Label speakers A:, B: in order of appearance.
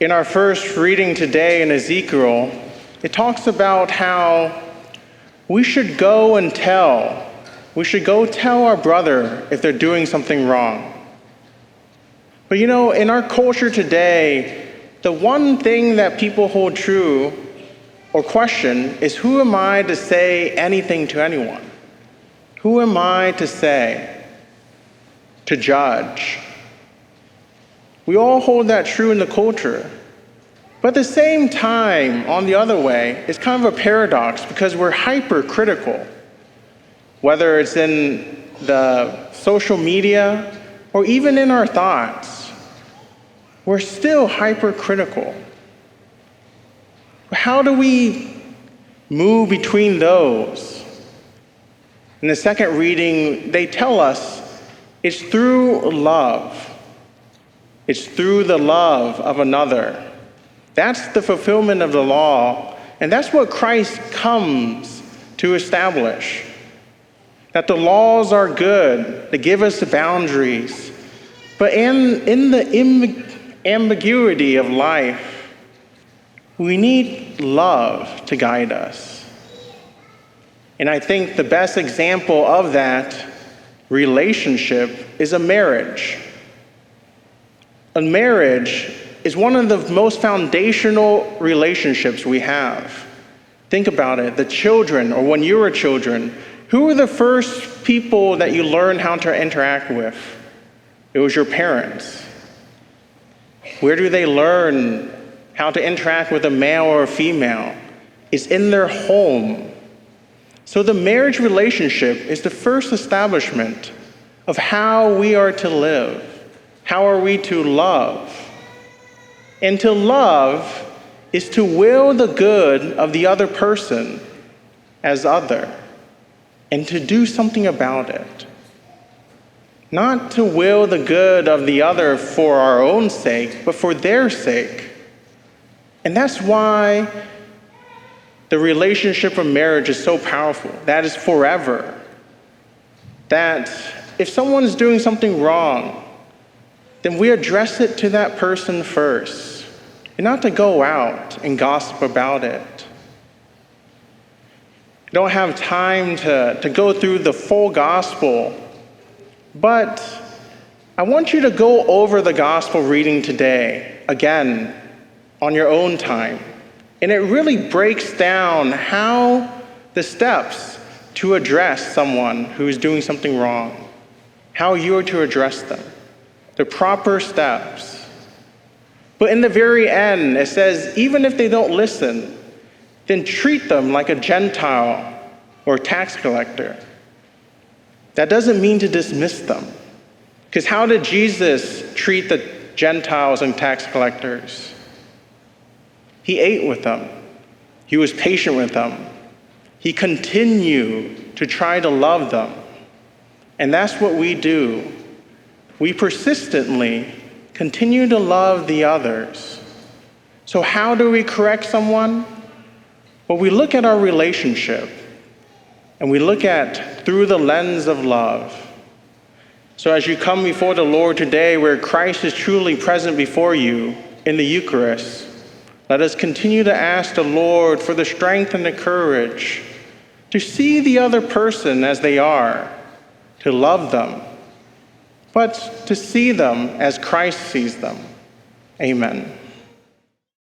A: In our first reading today in Ezekiel, it talks about how we should go tell our brother if they're doing something wrong. But in our culture today, the one thing that people hold true or question is, who am I to say anything to anyone? Who am I to say, to judge? We all hold that true in the culture. But at the same time, on the other way, it's kind of a paradox because we're hypercritical. Whether it's in the social media or even in our thoughts, we're still hypercritical. How do we move between those? In the second reading, they tell us it's through love. It's through the love of another. That's the fulfillment of the law, and that's what Christ comes to establish. That the laws are good, they give us the boundaries, but in the ambiguity of life, we need love to guide us. And I think the best example of that relationship is a marriage. A marriage is one of the most foundational relationships we have. Think about it, the children, or when you were children, who were the first people that you learned how to interact with? It was your parents. Where do they learn how to interact with a male or a female? It's in their home. So the marriage relationship is the first establishment of how we are to live. How are we to love? And to love is to will the good of the other person as other, and to do something about it. Not to will the good of the other for our own sake, but for their sake. And that's why the relationship of marriage is so powerful. That is forever. That if someone's doing something wrong, then we address it to that person first, and not to go out and gossip about it. I don't have time to go through the full gospel, but I want you to go over the gospel reading today, again, on your own time. And it really breaks down how the steps to address someone who is doing something wrong, how you are to address them. The proper steps. But in the very end, it says, even if they don't listen, then treat them like a Gentile or tax collector. That doesn't mean to dismiss them. Because how did Jesus treat the Gentiles and tax collectors? He ate with them. He was patient with them. He continued to try to love them. And that's what we do. We persistently continue to love the others. So how do we correct someone? Well, we look at our relationship, and we look at through the lens of love. So as you come before the Lord today, where Christ is truly present before you in the Eucharist, let us continue to ask the Lord for the strength and the courage to see the other person as they are, to love them, but to see them as Christ sees them. Amen.